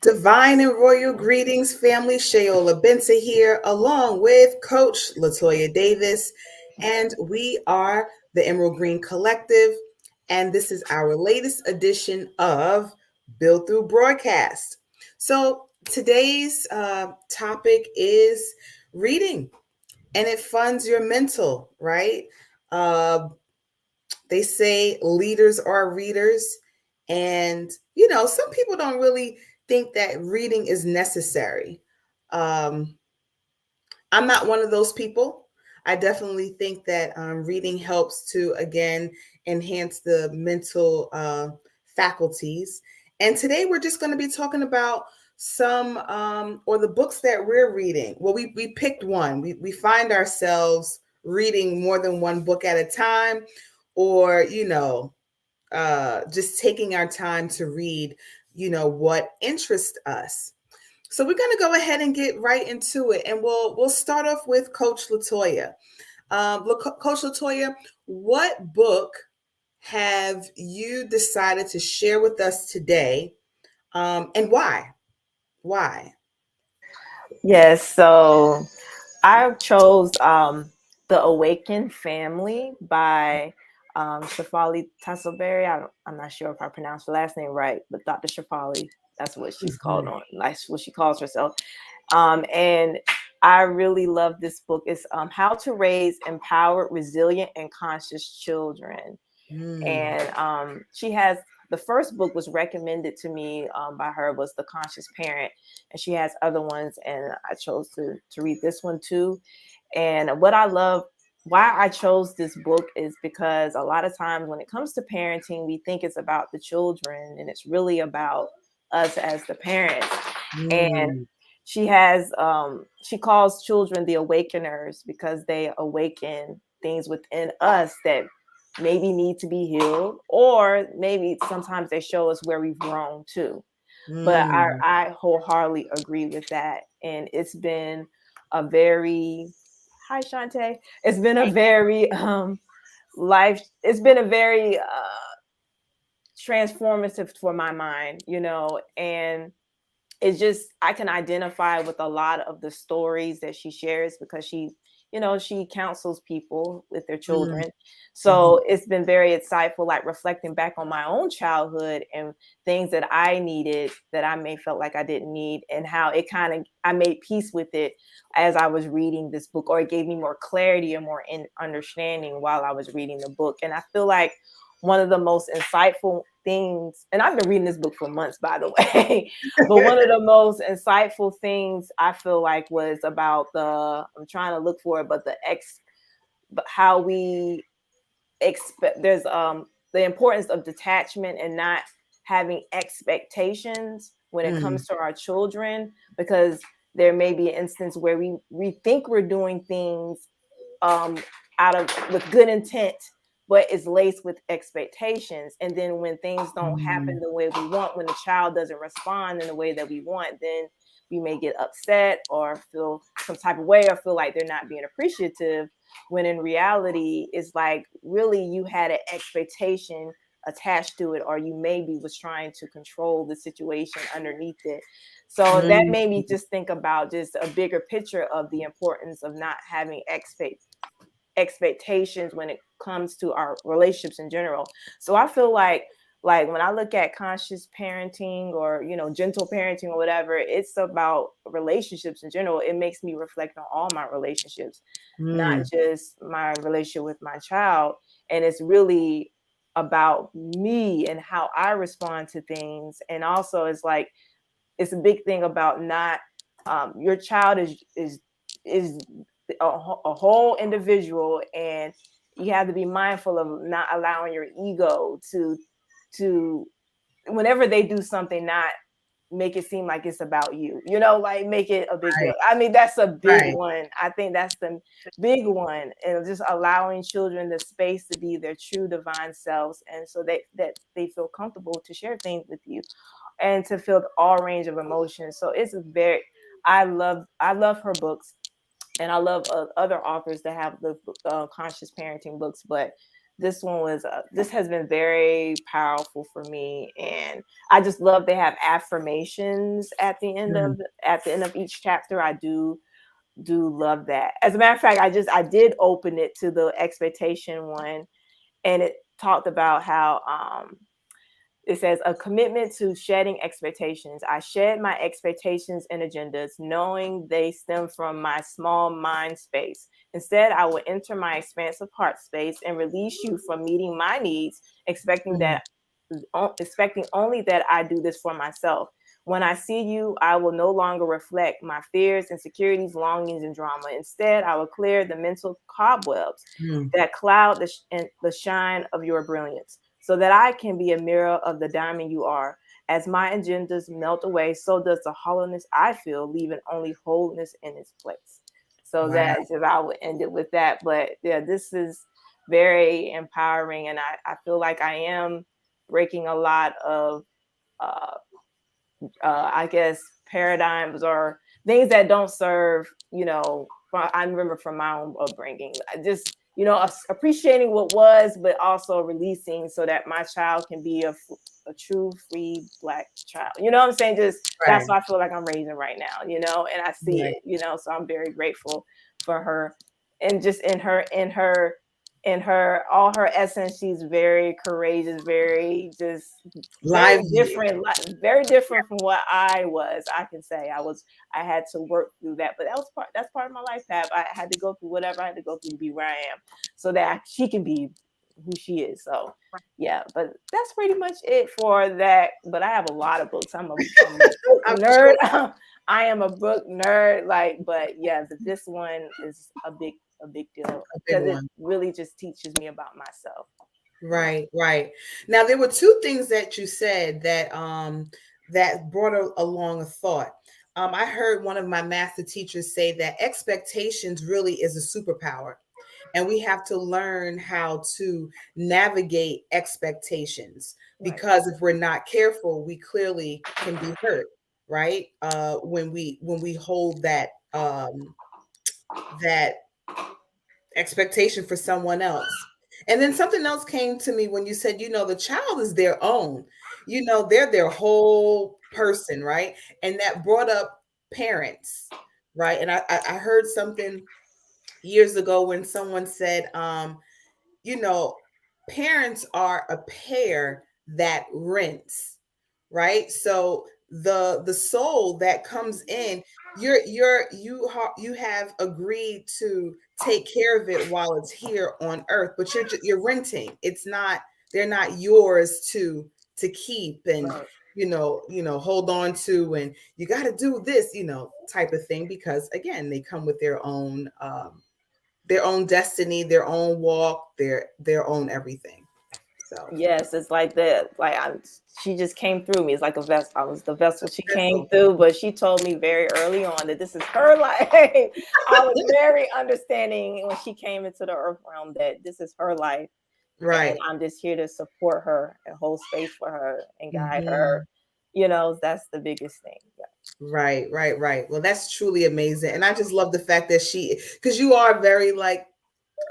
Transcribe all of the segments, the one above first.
Divine and royal greetings, family. Shayola Benson here, along with Coach Latoya Davis, and we are the Emerald Green Collective, and this is our latest edition of Build Through Broadcast. So today's topic is reading, and it funds your mental, right? Uh, they say leaders are readers. And, some people don't really think that reading is necessary. Um, I'm not one of those people. I definitely think that reading helps to, again, enhance the mental faculties. And today we're just going to be talking about some or the books that we're reading. Well, we picked one. We find ourselves reading more than one book at a time, or, just taking our time to read, what interests us. So we're going to go ahead and get right into it, and we'll start off with Coach Latoya. Look, Coach Latoya, what book have you decided to share with us today, and why? Why? Yes, so I chose The Awakened Family by Shafali Tasselberry. I'm not sure if I pronounced her last name right, but Dr. Shafali, that's what she's called Mhm. on, that's what she calls herself. And I really love this book. It's How to Raise Empowered, Resilient, and Conscious Children. Mm. And she has the first book was recommended to me by her, was The Conscious Parent, and she has other ones, and I chose to read this one too. And what I love, why I chose this book, is because a lot of times when it comes to parenting, we think it's about the children, and it's really about us as the parents. And Mm. she calls children the awakeners because they awaken things within us that maybe need to be healed, or maybe sometimes they show us where we've grown too. But Mm. I wholeheartedly agree with that. And it's been a very, hi Shantae, it's been a very it's been a very transformative for my mind, and it's just, I can identify with a lot of the stories that she shares because she counsels people with their Mm. children. Mhm. So it's been very insightful, like reflecting back on my own childhood and things that I needed that I may felt like I didn't need, and how it kind of, I made peace with it as I was reading this book, or it gave me more clarity and more understanding while I was reading the book. And I feel like one of the most insightful things, and I've been reading this book for months, by the way, but one of the most insightful things I feel like was about I'm trying to look for it, but but how we expect, there's the importance of detachment and not having expectations when it Mm. comes to our children, because there may be an instance where we think we're doing things um, out of with good intent, but it's laced with expectations. And then when things don't happen Mm. the way we want, when the child doesn't respond in the way that we want, then we may get upset or feel some type of way or feel like they're not being appreciative. When in reality, it's like really you had an expectation attached to it, or you maybe was trying to control the situation underneath it. So that Mm. made me just think about just a bigger picture of the importance of not having expectations when it comes to our relationships in general. So I feel like when I look at conscious parenting, or gentle parenting or whatever, it's about relationships in general. It makes me reflect on all my relationships, not Mm. just my relationship with my child. And it's really about me and how I respond to things. And also it's like, it's a big thing about not, your child is a whole individual, and you have to be mindful of not allowing your ego to whenever they do something, not make it seem like it's about you, like make it a big deal. Right. I mean, that's a big Right. one. I think that's the big one. And just allowing children the space to be their true divine selves, and so that they feel comfortable to share things with you and to feel all range of emotions. So it's a very, I love her books, and I love other authors that have the conscious parenting books. But this one was this has been very powerful for me, and I just love to have affirmations at the end of each chapter. I do love that. As a matter of fact, I did open it to the expectation one, and it talked about how it says a commitment to shedding expectations. I shed my expectations and agendas, knowing they stem from my small mind space. Instead, I will enter my expansive heart space and release you from meeting my needs, expecting only that I do this for myself. When I see you, I will no longer reflect my fears, insecurities, longings, and drama. Instead, I will clear the mental cobwebs that cloud the shine of your brilliance, so that I can be a mirror of the diamond you are. As my agendas melt away, so does the hollowness I feel, leaving only wholeness in its place. So that's if I would end it with that. But yeah, this is very empowering, and I feel like I am breaking a lot of I guess paradigms or things that don't serve, I remember from my own upbringing, just, appreciating what was, but also releasing so that my child can be a true free Black child. You know what I'm saying? Just that's what I feel like I'm raising right now, and I see it, so I'm very grateful for her, and just in her all her essence, she's very courageous, very just very different from what I was. I can say I had to work through that, but that's part of my life path. I had to go through whatever I had to go through to be where I am, so that she can be who she is. So yeah, but that's pretty much it for that. But I have a lot of books. I'm a book nerd. I am a book nerd, but yeah, this one is a big deal because it really just teaches me about myself. Right. Now, there were two things that you said that that brought along a thought. I heard one of my master teachers say that expectations really is a superpower, and we have to learn how to navigate expectations, because if we're not careful, we clearly can be hurt, right? When we hold that that expectation for someone else. And then something else came to me when you said, the child is their own, they're their whole person, right? And that brought up parents, right? And I heard something years ago when someone said, parents are a pair that rents, right? So the soul that comes in, you have agreed to take care of it while it's here on earth, but you're renting. They're not yours to keep and hold on to, and you got to do this type of thing, because again, they come with their own destiny, their own walk, their own everything. So yes, it's like that. She just came through me. It's like a vessel. I was the vessel she came through, but she told me very early on that this is her life. I was very understanding when she came into the earth realm that this is her life. Right. And I'm just here to support her and hold space for her and guide her. That's the biggest thing. Yeah. Right. Well, that's truly amazing. And I just love the fact that because you are very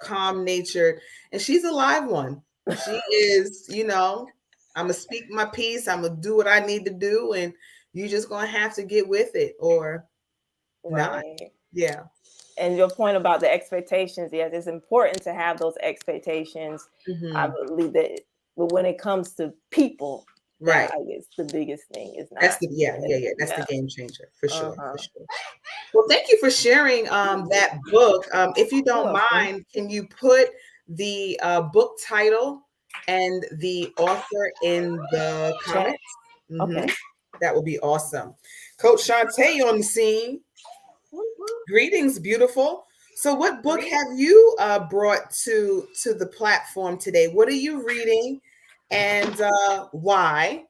calm natured, and she's a live one. She is, I'm gonna speak my piece, I'm gonna do what I need to do, and you just gonna have to get with it or not. Yeah. And your point about the expectations, yes, it's important to have those expectations. I believe that, but when it comes to people, right, I guess the biggest thing is not. That's the That's the game changer for sure. For sure. Well, thank you for sharing that book. If you don't mind, can you put the book title and the author in the comments? Okay. That would be awesome. Coach Shantae on the scene. Greetings, beautiful. So what book have you brought to the platform today? What are you reading, and why?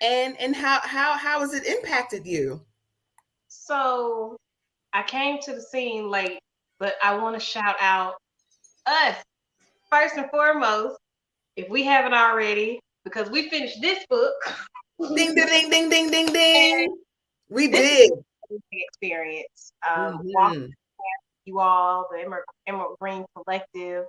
And how has it impacted you? So I came to the scene late, but I want to shout out us first and foremost, if we haven't already, because we finished this book. Ding ding ding ding ding ding. We did experience. Walking with you all, the Emerald Green Collective.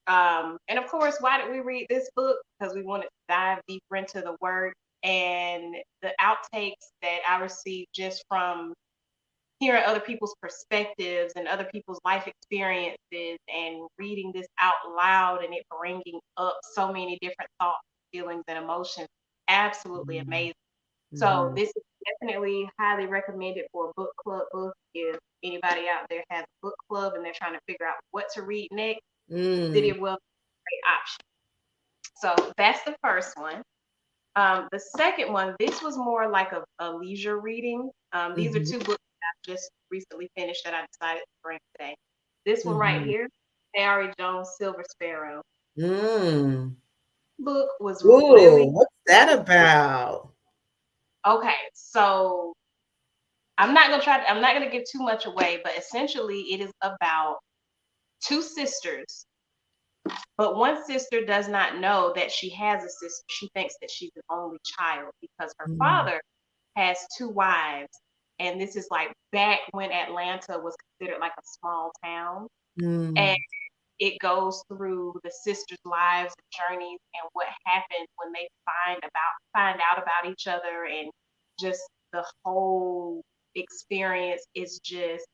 And of course, why did we read this book? Because we wanted to dive deeper into the work and the outtakes that I received just from hearing other people's perspectives and other people's life experiences and reading this out loud and it bringing up so many different thoughts, feelings, and emotions. Absolutely amazing. So this is definitely highly recommended for a book club book. If anybody out there has a book club and they're trying to figure out what to read next, City of Wealth is a great option. So that's the first one. The second one, this was more like a leisure reading. These are two books I've just recently finished that I decided to bring today. This one right here, Harry Jones Silver Sparrow. Book was really what's that about? okay. So I'm not gonna give too much away, but essentially it is about two sisters. But one sister does not know that she has a sister. She thinks that she's an only child because her father has two wives. And this is like back when Atlanta was considered like a small town. And it goes through the sisters' lives and journeys and what happened when they find out about each other, and just the whole experience is just,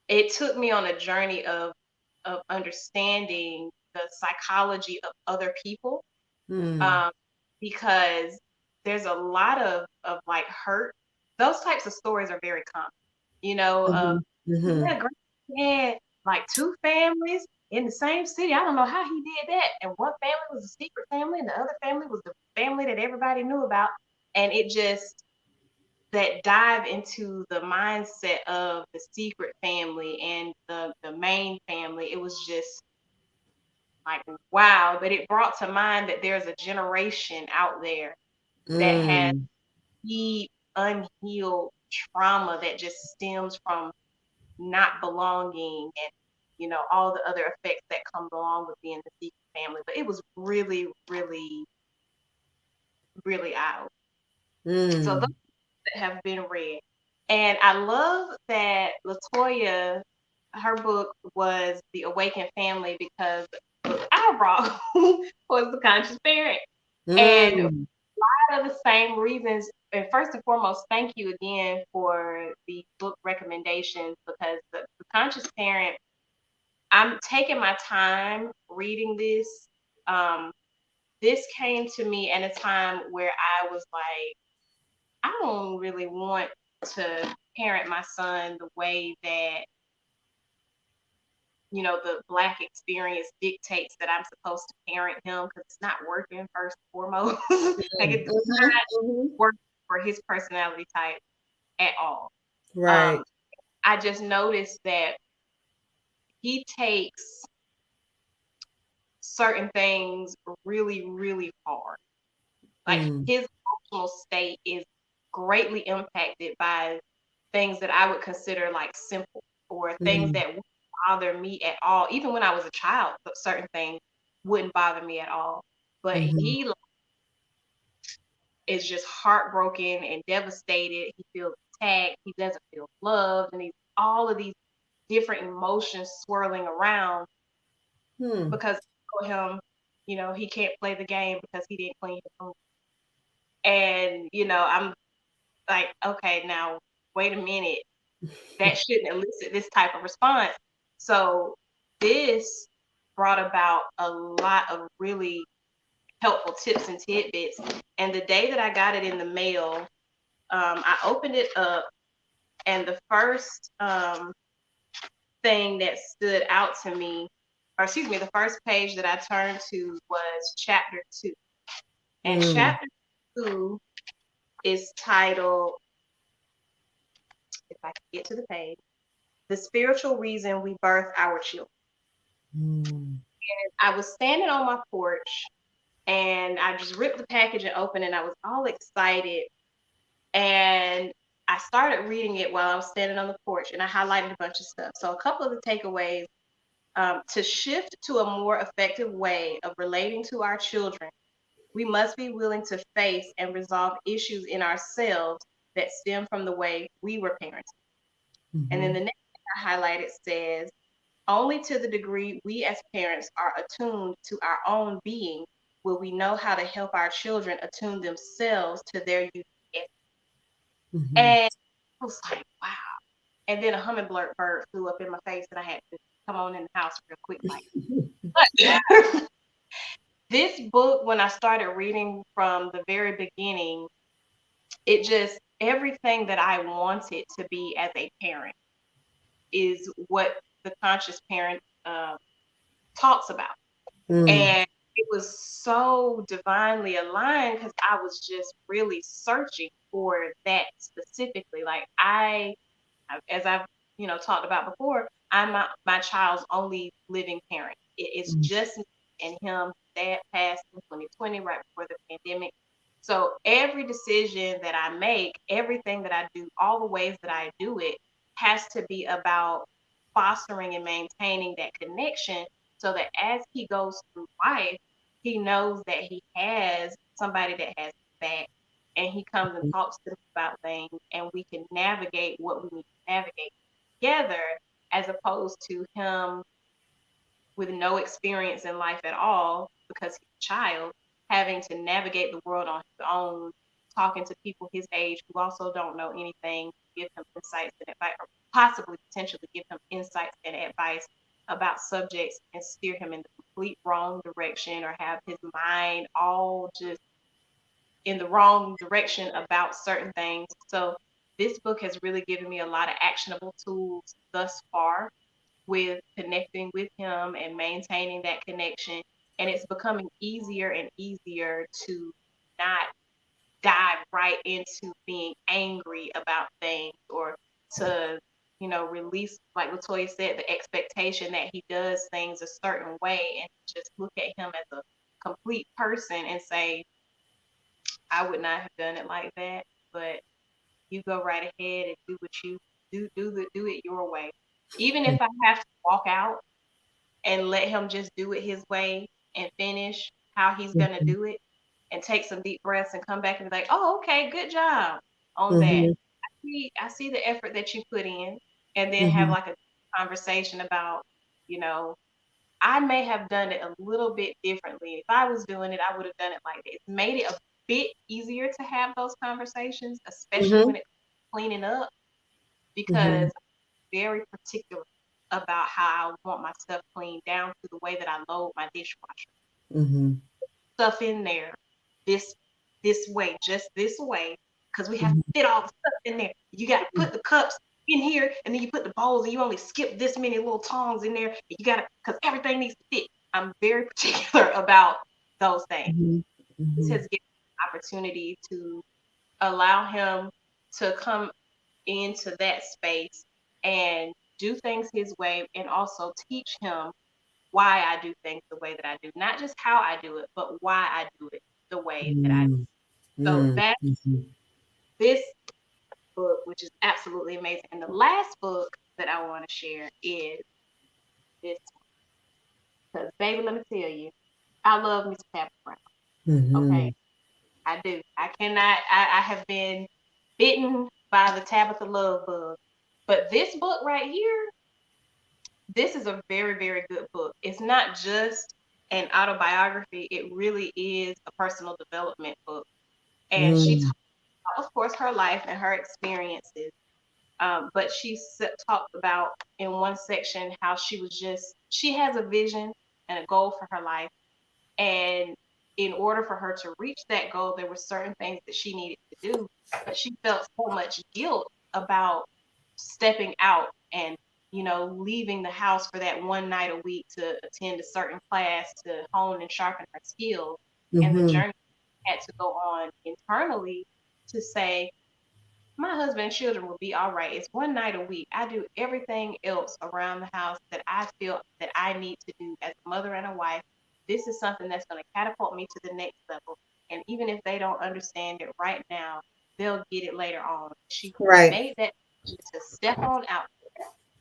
it took me on a journey of understanding the psychology of other people, because there's a lot of like hurt. Those types of stories are very common, you know. Had like two families in the same city. I don't know how he did that. And one family was a secret family, and the other family was the family that everybody knew about. And it just, that dive into the mindset of the secret family and the main family, it was just like, wow. But it brought to mind that there's a generation out there that has deep, unhealed trauma that just stems from not belonging and, you know, all the other effects that come along with being the secret family. But it was really, really, really out. So those that have been read. And I love that LaToya, her book was The Awakened Family, because I brought was The Conscious Parent. And a lot of the same reasons. And first and foremost, thank you again for the book recommendations, because the Conscious Parent, I'm taking my time reading this. This came to me at a time where I was like, I don't really want to parent my son the way that, you know, the Black experience dictates that I'm supposed to parent him, because it's not working first and foremost. Like, it's not working for his personality type at all. Right. I just noticed that he takes certain things really, really hard. Like, his emotional state is greatly impacted by things that I would consider like simple, or things that wouldn't bother me at all. Even when I was a child, but certain things wouldn't bother me at all. But he is just heartbroken and devastated. He feels attacked. He doesn't feel loved, and he's all of these different emotions swirling around because for him, you know, he can't play the game because he didn't clean his room. And, you know, I'm like, okay, now wait a minute. That shouldn't elicit this type of response. So this brought about a lot of really helpful tips and tidbits. And the day that I got it in the mail, I opened it up, and the first thing that stood out to me, or excuse me, the first page that I turned to was chapter 2. And chapter 2 is titled, if I can get to the page, The Spiritual Reason We Birth Our Children. And I was standing on my porch, and I just ripped the package and opened it, and I was all excited. And I started reading it while I was standing on the porch, and I highlighted a bunch of stuff. So a couple of the takeaways, to shift to a more effective way of relating to our children, we must be willing to face and resolve issues in ourselves that stem from the way we were parented. And then the next thing I highlighted says, Only to the degree we as parents are attuned to our own being will we know how to help our children attune themselves to their unique essence. Mhm. And I was like, wow. And then a hummingbird flew up in my face, and I had to come on in the house real quick, like. But this book, when I started reading from the very beginning, it just everything that I wanted to be as a parent is what the conscious parent talks about. Mm. And it was so divinely aligned because I was just really searching for that specifically. Like as I've talked about before, I'm my child's only living parent. It's Mm. just me and him. Dad passed in 2020, right before the pandemic. So every decision that I make, everything that I do, all the ways that I do it, has to be about fostering and maintaining that connection, so that as he goes through life, he knows that he has somebody that has his back, and he comes and talks to them about things, and we can navigate what we need to navigate together, as opposed to him with no experience in life at all because he's a child, having to navigate the world on his own, talking to people his age who also don't know anything, give him insights and advice, or possibly potentially give him insights and advice about subjects and steer him in the complete wrong direction, or have his mind all just in the wrong direction about certain things. So this book has really given me a lot of actionable tools thus far with connecting with him and maintaining that connection. And it's becoming easier and easier to not dive right into being angry about things, or to, release, like Latoya said, the expectation that he does things a certain way, and just look at him as a complete person and say, I would not have done it like that, but you go right ahead and do what you do it your way. Even if I have to walk out and let him just do it his way and finish how he's gonna Mhm. do it, and take some deep breaths and come back and be like, oh, okay, good job on that. Mhm. I see the effort that you put in, and then have Mhm. like a conversation about, you know, I may have done it a little bit differently. If I was doing it, I would have done it like this. Made it a bit easier to have those conversations, especially Mhm. when it's cleaning up, because Mhm. I'm very particular about how I want my stuff cleaned, down to the way that I load my dishwasher. Mhm. Stuff in there this this way, just this way, because we have to Mhm. fit all the stuff in there. You got to put the cups in here, and then you put the bowls, and you only skip this many little tongs in there. And you got to, because everything needs to fit. I'm very particular about those things. Mhm. This has Mhm. given me an opportunity to allow him to come into that space and do things his way, and also teach him why I do things the way that I do. Not just how I do it, but why I do it the way that I do. Mm. So Mm. that's Mhm. this book, which is absolutely amazing. And the last book that I want to share is this one. Because, baby, let me tell you, I love Miss Tabitha Brown. Okay. Mhm. I do. I cannot, I have been bitten by the Tabitha love bug. But this book right here, this is a very, very good book. It's not just an autobiography, it really is a personal development book. And she Mm. talked about, of course, her life and her experiences. But she talked about in one section how she has a vision and a goal for her life. And in order for her to reach that goal, there were certain things that she needed to do. But she felt so much guilt about stepping out and, leaving the house for that one night a week to attend a certain class to hone and sharpen her skills. And the Mhm. journey had to go on internally to say, my husband and children will be all right. It's one night a week. I do everything else around the house that I feel that I need to do as a mother and a wife. This is something that's going to catapult me to the next level. And even if they don't understand it right now, they'll get it later on. She Right. made that decision to step on out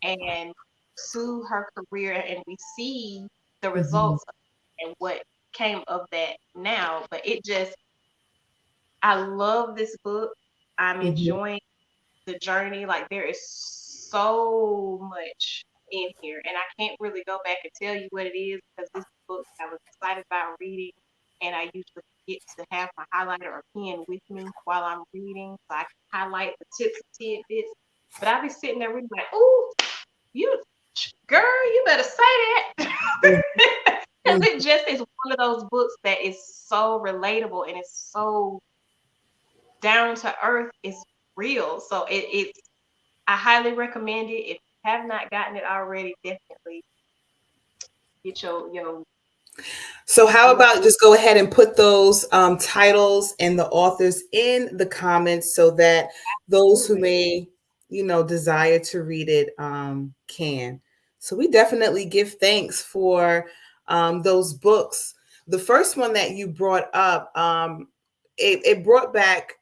and pursue her career, and we see the Mhm. results and what came of that now. But I love this book. I'm Mhm. enjoying the journey. Like, there is so much in here, and I can't really go back and tell you what it is because this book I was excited about reading, and I usually get to have my highlighter or pen with me while I'm reading, so I can highlight the tips and tidbits. But I'll be sitting there reading like, "Ooh, you girl, you better say that," because it just is one of those books that is so relatable and it's so down to earth. It's real, so it's. I highly recommend it. If you have not gotten it already, definitely get your. So how about just go ahead and put those titles and the authors in the comments so that those who may, desire to read it can. So we definitely give thanks for those books. The first one that you brought up, it brought back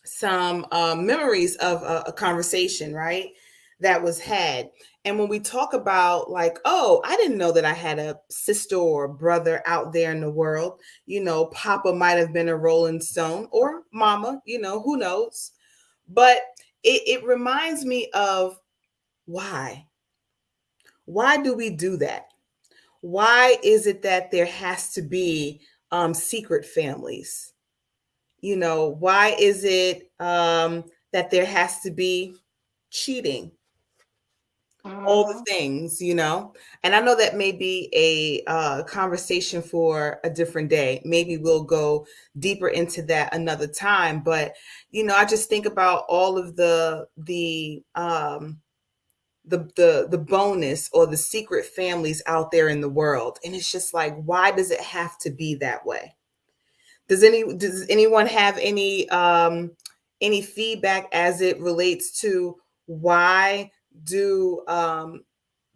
some memories of a conversation, right? That was had. And when we talk about like, oh, I didn't know that I had a sister or brother out there in the world, Papa might have been a Rolling Stone or Mama, who knows? But it reminds me of why. Why do we do that? Why is it that there has to be secret families? Why is it that there has to be cheating, all the things, and I know that may be a conversation for a different day. Maybe we'll go deeper into that another time, but I just think about all of the bonus or the secret families out there in the world, and it's just like, why does it have to be that way? Does anyone have any feedback as it relates to why do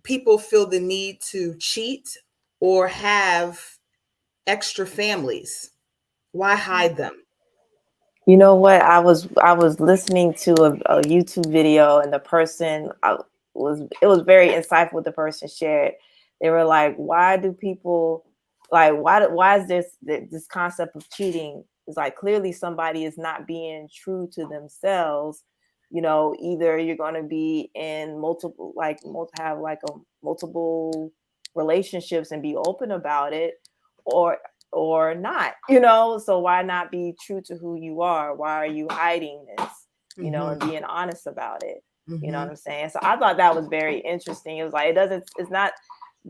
people feel the need to cheat or have extra families? Why hide them? You know what? I was listening to a YouTube video, and the person it was very insightful what the person shared. They were like, "Why do people like why is this concept of cheating? It's like clearly somebody is not being true to themselves. Either you're going to be in have like a multiple relationships and be open about it, or not, so why not be true to who you are? Why are you hiding this, and being honest about it? You know what I'm saying? So I thought that was very interesting. It was like, it's not,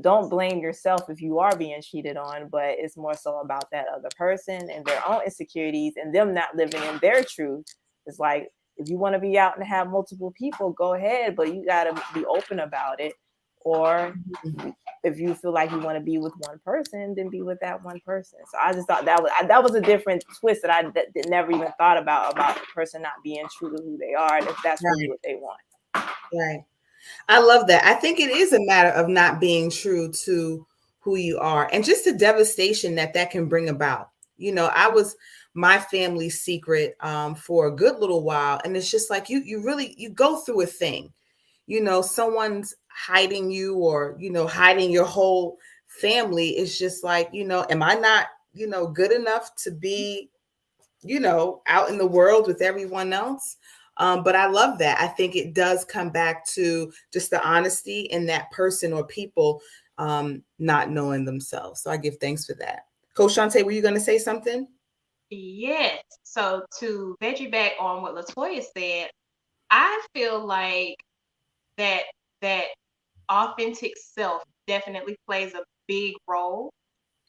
don't blame yourself if you are being cheated on, but it's more so about that other person and their own insecurities and them not living in their truth. It's like, if you want to be out and have multiple people, go ahead, but you got to be open about it. Or if you feel like you want to be with one person, then be with that one person. So I just thought that was a different twist that I never even thought about the person not being true to who they are, and if that's really what they want. Right. I love that. I think it is a matter of not being true to who you are and just the devastation that can bring about. I was my family's secret for a good little while, and it's just like you go through a thing. Someone's hiding you, or hiding your whole family. Is just like, am I not good enough to be out in the world with everyone else? But I love that. I think it does come back to just the honesty in that person or people not knowing themselves. So I give thanks for that. Coach Shante, were you going to say something? Yes. So to veggie back on what Latoya said, I feel like that authentic self definitely plays a big role.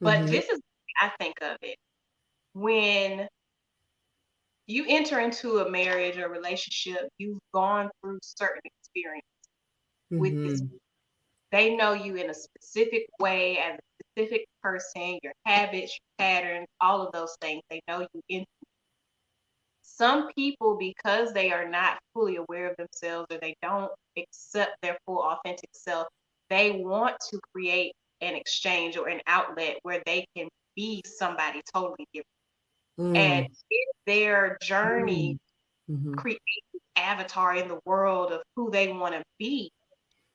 But this is I think of it. When you enter into a marriage or relationship, you've gone through certain experience with this. They know you in a specific way as a specific person, your habits, your patterns, all of those things. They know you in. Some people, because they are not fully aware of themselves or they don't accept their full authentic self, they want to create an exchange or an outlet where they can be somebody totally different. And in their journey, create an avatar in the world of who they want to be,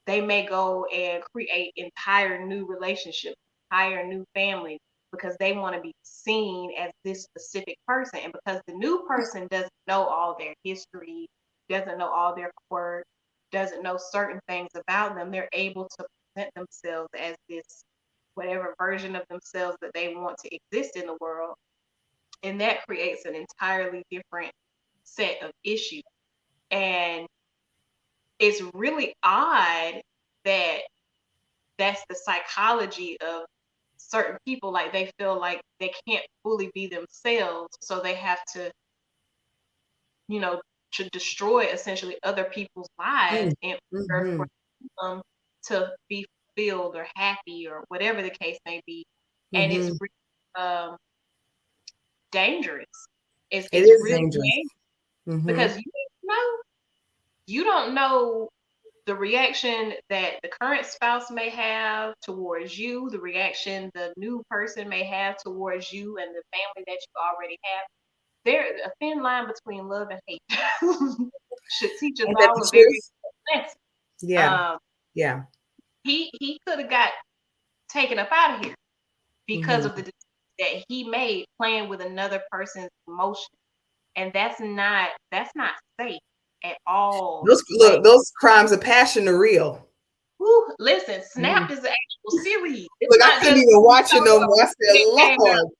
they may go and create entire new relationships, entire new families, because they want to be seen as this specific person. And because the new person doesn't know all their history, doesn't know all their quirks, doesn't know certain things about them, they're able to present themselves as this whatever version of themselves that they want to exist in the world. And that creates an entirely different set of issues. And it's really odd that that's the psychology of certain people. Like they feel like they can't fully be themselves, so they have to, you know, to destroy essentially other people's lives in order Mm-hmm. for them to be fulfilled or happy or whatever the case may be. And it's Mm-hmm. really dangerous. It It's is really dangerous. dangerous Mm-hmm. because you don't know the reaction that the current spouse may have towards you, the reaction the new person may have towards you and the family that you already have. There's a thin line between love and hate. Should teach us Ain't that all the a very truth? lesson. Yeah. Um, Yeah. he could have got taken up out of here because Mm-hmm. of the decision that he made playing with another person's emotion, and that's not safe at all. Like, Those crimes of passion are real. whew, listen, Mhm. Snap is an actual series. It's Look, I not couldn't just even watch it no more. I it said, came Lord, out.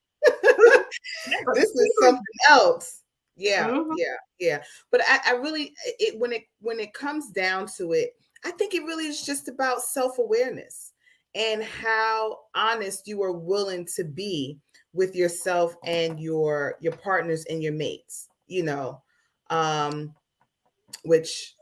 That's a this is series. something else. Yeah, Mhm. yeah, yeah. But I really when it comes down to it, I think it really is just about self-awareness and how honest you are willing to be with yourself and your partners and your mates, um, which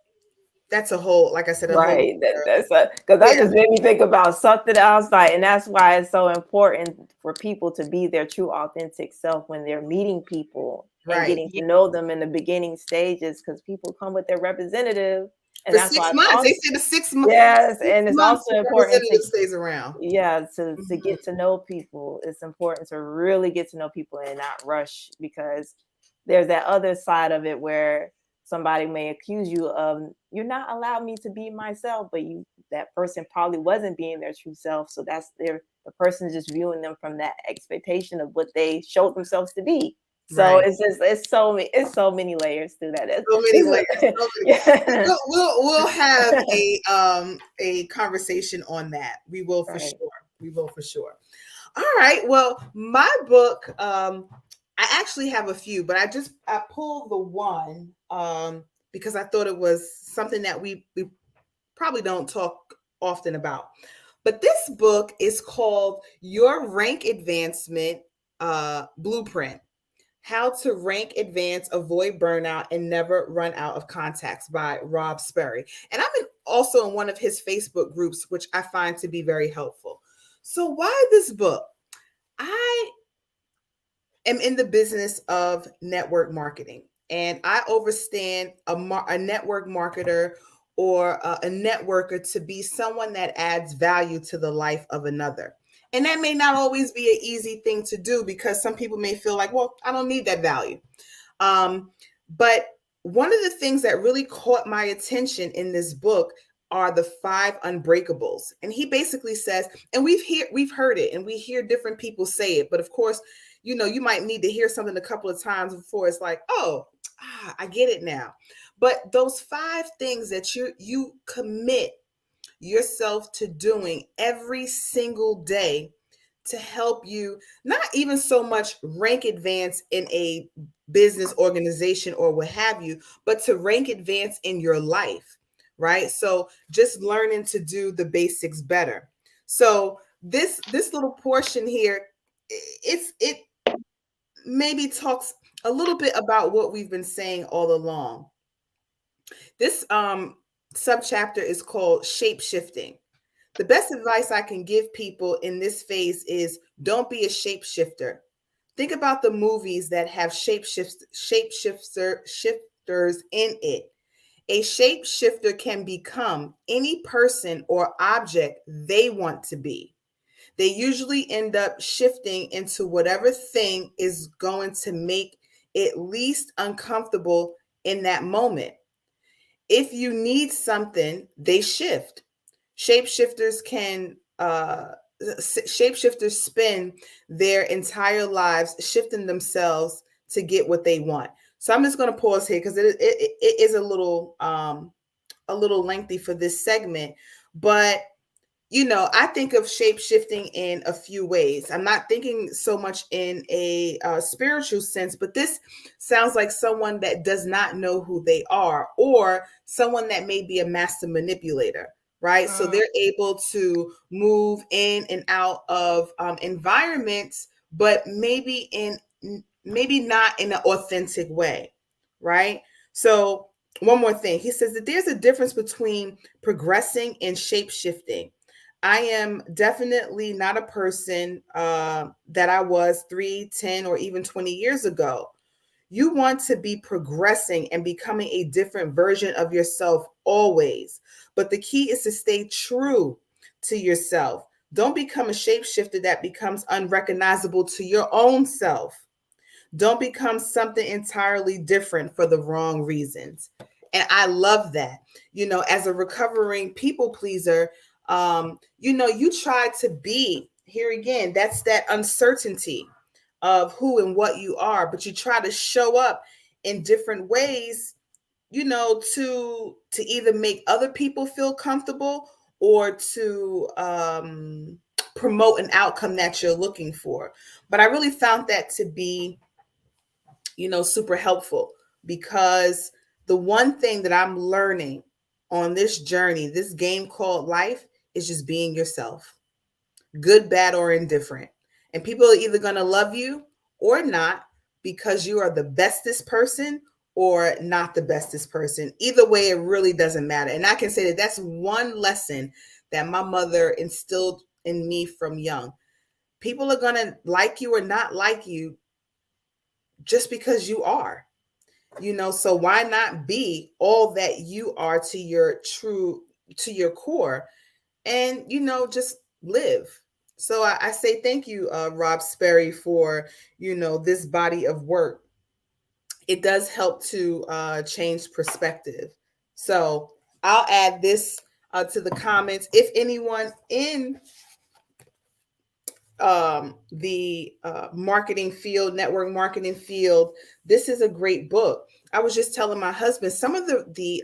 that's a whole, like I said, a whole Right. That's because that yeah, just made me think about something else. Like, and that's why it's so important for people to be their true, authentic self when they're meeting people and right. getting Yeah. to know them in the beginning stages. Because people come with their representative, and For that's why six it's months, they also say the yes, six and it's months also the important to representative stays around. yeah to Mhm. get to know people. It's important to really get to know people and not rush, because there's that other side of it where somebody may accuse you of you're not allowed me to be myself, but you that person probably wasn't being their true self, so that's the person just viewing them from that expectation of what they showed themselves to be. So Right. it's so many layers to that. So many This layers. is So many. yeah. We'll have a conversation on that. We will for Right. sure. We will for sure. All right. Well, my book, I actually have a few, but I pulled the one because I thought it was something that we probably don't talk often about. But this book is called Your Rank Advancement Blueprint: How to Rank Advance, Avoid Burnout, and Never Run Out of Contacts by Rob Sperry. And also in one of his Facebook groups, which I find to be very helpful. So why this book? I am in the business of network marketing, and I understand a network marketer or a networker to be someone that adds value to the life of another. And that may not always be an easy thing to do because some people may feel like, well, I don't need that value. But one of the things that really caught my attention in this book are the 5 unbreakables. And he basically says, and we've heard it and we hear different people say it, but of course, you might need to hear something a couple of times before it's like, oh, I get it now. But those 5 things that you commit yourself to doing every single day to help you not even so much rank advance in a business organization or what have you, but to rank advance in your life, right? So just learning to do the basics better. So this little portion here, it maybe talks a little bit about what we've been saying all along. This subchapter is called shape shifting. The best advice I can give people in this phase is don't be a shapeshifter. Think about the movies that have shifters in it. A shapeshifter can become any person or object they want to be. They usually end up shifting into whatever thing is going to make it least uncomfortable in that moment. If you need something, they shift. Shapeshifters can shapeshifters spend their entire lives shifting themselves to get what they want. So I'm just going to pause here because it is a a little lengthy for this segment, but I think of shape shifting in a few ways. I'm not thinking so much in a spiritual sense, but this sounds like someone that does not know who they are, or someone that may be a master manipulator, right? So they're able to move in and out of environments, but maybe not in an authentic way, right? So one more thing, he says that there's a difference between progressing and shape shifting. I am definitely not a person that I was 3, 10, or even 20 years ago. You want to be progressing and becoming a different version of yourself always. But the key is to stay true to yourself. Don't become a shapeshifter that becomes unrecognizable to your own self. Don't become something entirely different for the wrong reasons. And I love that. As a recovering people pleaser, you try to be here again. That's that uncertainty of who and what you are, but you try to show up in different ways, to either make other people feel comfortable or to promote an outcome that you're looking for. But I really found that to be super helpful, because the one thing that I'm learning on this journey, this game called life, is just being yourself, good, bad, or indifferent. And people are either going to love you or not, because you are the bestest person or not the bestest person. Either way, it really doesn't matter. And I can say that that's one lesson that my mother instilled in me from young. People are going to like you or not like you just because you are, so why not be all that you are to your core, and just live. So I say thank you, Rob Sperry, for this body of work. It does help to change perspective. So I'll add this to the comments. If anyone in the marketing field, network marketing field, this is a great book. I was just telling my husband, some of the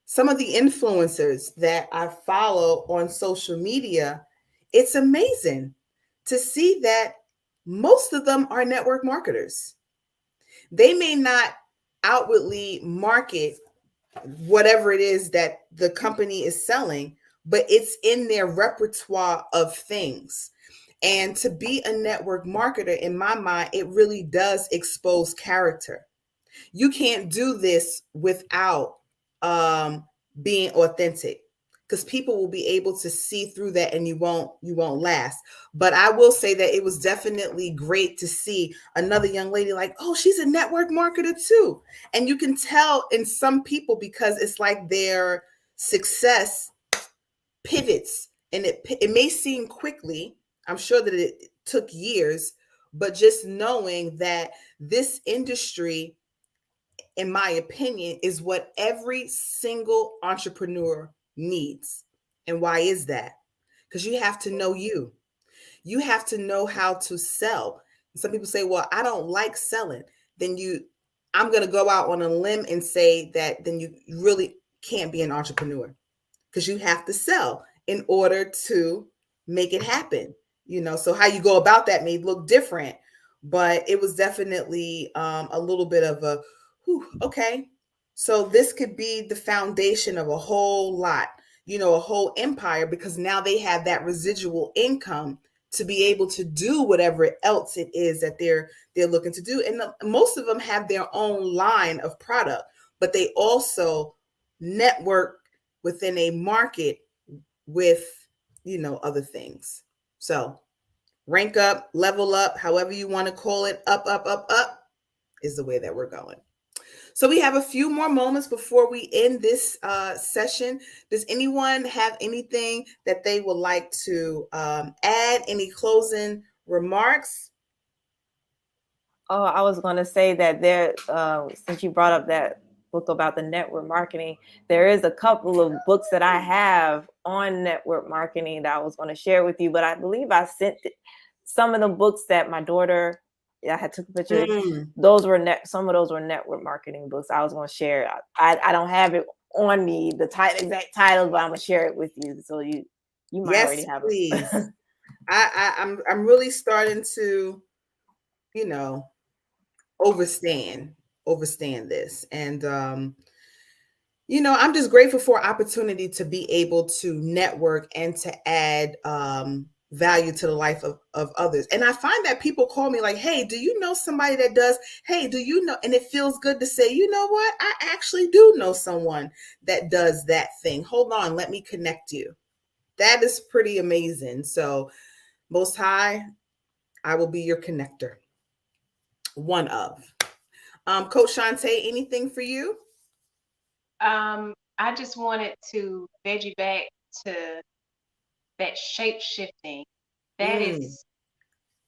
influencers that I follow on social media, it's amazing to see that most of them are network marketers. They may not outwardly market whatever it is that the company is selling, but it's in their repertoire of things. And to be a network marketer, in my mind, it really does expose character. You can't do this without being authentic, because people will be able to see through that, and you won't last. But I will say that it was definitely great to see another young lady like, oh, she's a network marketer too. And you can tell in some people, because it's like their success pivots, and it may seem quickly. I'm sure that it took years, but just knowing that this industry, in my opinion, is what every single entrepreneur needs. And why is that? Because you have to know you. You have to know how to sell. Some people say, well, I don't like selling. I'm going to go out on a limb and say that then you really can't be an entrepreneur, because you have to sell in order to make it happen. So how you go about that may look different, but it was definitely a little bit of a, whew, okay. So this could be the foundation of a whole lot, a whole empire, because now they have that residual income to be able to do whatever else it is that they're looking to do. And most of them have their own line of product, but they also network within a market with, other things. So rank up, level up, however you want to call it, up is the way that we're going. So we have a few more moments before we end this session. Does anyone have anything that they would like to add? Any closing remarks? Oh, I was going to say that there, since you brought up that book about the network marketing, there is a couple of books that I have on network marketing that I was going to share with you, but I believe I sent some of the books that my daughter I had took a picture. Mm. Those were some of those were network marketing books. I was going to share. I don't have it on me, the exact titles, but I'm gonna share it with you. So you might Yes, already have please. it. I'm really starting to, overstand this. And I'm just grateful for opportunity to be able to network and to add value to the life of others. And I find that people call me like, hey, do you know somebody that does? Hey, do you know? And it feels good to say, you know what? I actually do know someone that does that thing. Hold on, let me connect you. That is pretty amazing. So, Most High, I will be your connector. One of. Coach Shantae, anything for you? I just wanted to veggie back to that shape shifting. That is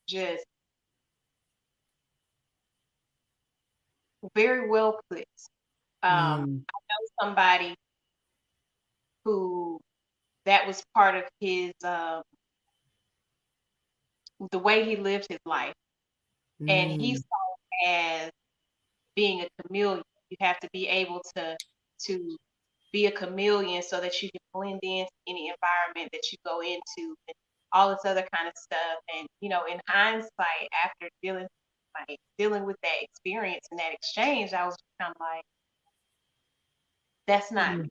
just very well put. I know somebody who that was part of his the way he lived his life, and he saw as being a chameleon. You have to be able to be a chameleon so that you can blend into any environment that you go into and all this other kind of stuff. And in hindsight, after dealing with that experience and that exchange, I was kind of like, that's not me.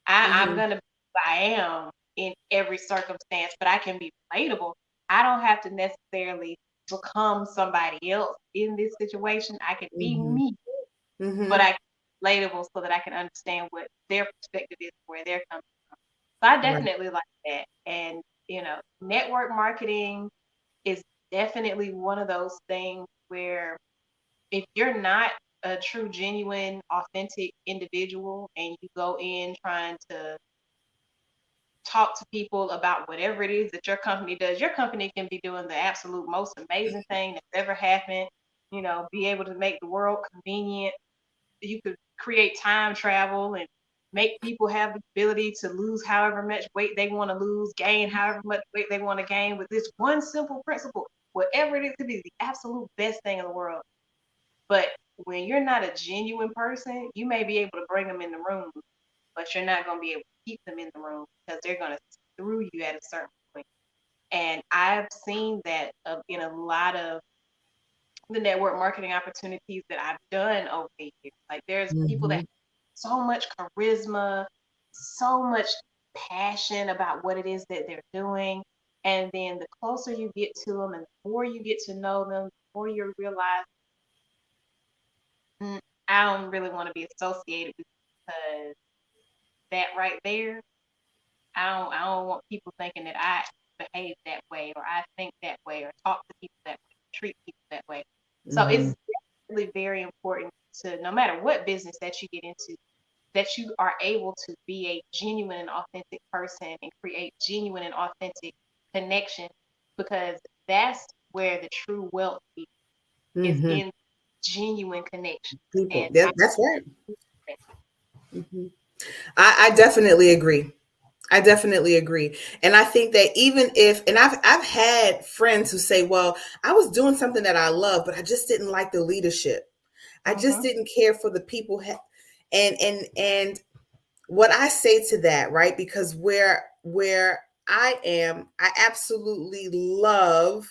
I'm gonna be who I am in every circumstance, but I can be relatable. I don't have to necessarily become somebody else in this situation. I can be me, but I can be relatable so that I can understand what their perspective is, where they're coming from. So I definitely like that. And network marketing is definitely one of those things where if you're not a true, genuine, authentic individual and you go in trying to talk to people about whatever it is that your company does, your company can be doing the absolute most amazing thing that's ever happened, be able to make the world convenient. You could create time travel and make people have the ability to lose however much weight they want to lose, gain however much weight they want to gain with this one simple principle. Whatever it is, could be the absolute best thing in the world. But when you're not a genuine person, you may be able to bring them in the room, but you're not going to be able to keep them in the room because they're going to through you at a certain point. And I've seen that in a lot of the network marketing opportunities that I've done over the years. Like there's people that have so much charisma, so much passion about what it is that they're doing. And then the closer you get to them and the more you get to know them, the more you realize, I don't really want to be associated with you because that right there, I don't want people thinking that I behave that way or I think that way or talk to people that way, treat people that way. So it's really very important to, no matter what business that you get into, that you are able to be a genuine and authentic person and create genuine and authentic connection, because that's where the true wealth is in genuine connection. People. That's right. I definitely agree. I definitely agree. And I think that even if, and I've had friends who say, well, I was doing something that I love, but I just didn't like the leadership. I just didn't care for the people. And what I say to that, right? Because where I am, I absolutely love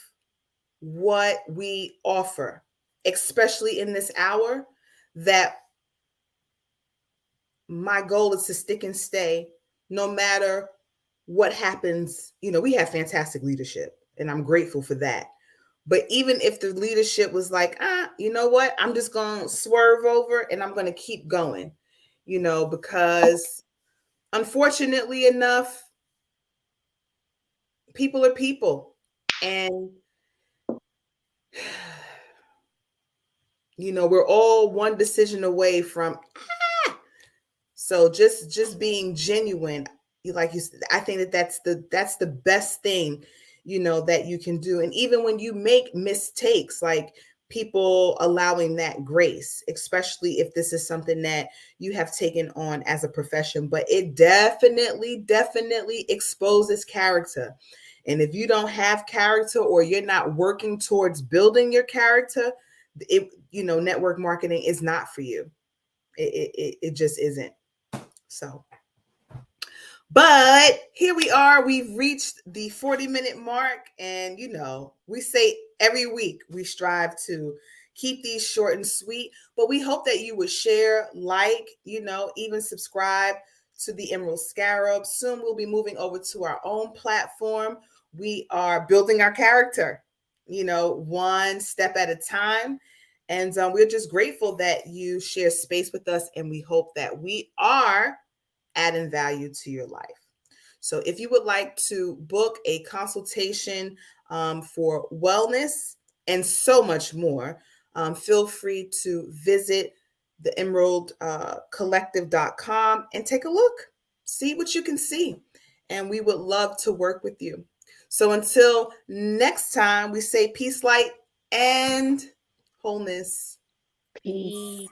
what we offer, especially in this hour, that my goal is to stick and stay no matter what happens. We have fantastic leadership and I'm grateful for that. But even if the leadership was like, you know what, I'm just going to swerve over and I'm going to keep going, because unfortunately enough, people are people. And, we're all one decision away from, so just being genuine, like you said, I think that's the best thing, that you can do. And even when you make mistakes, like people allowing that grace, especially if this is something that you have taken on as a profession, but it definitely exposes character. And if you don't have character or you're not working towards building your character, network marketing is not for you. It just isn't. So, but here we are. We've reached the 40-minute mark. And, we say every week we strive to keep these short and sweet. But we hope that you would share, even subscribe to the Emerald Scarab. Soon we'll be moving over to our own platform. We are building our character, one step at a time. And we're just grateful that you share space with us. And we hope that we are adding value to your life. So if you would like to book a consultation for wellness and so much more, feel free to visit the emeraldcollective.com and take a look, see what you can see. And we would love to work with you. So until next time, we say peace, light, and wholeness. Peace.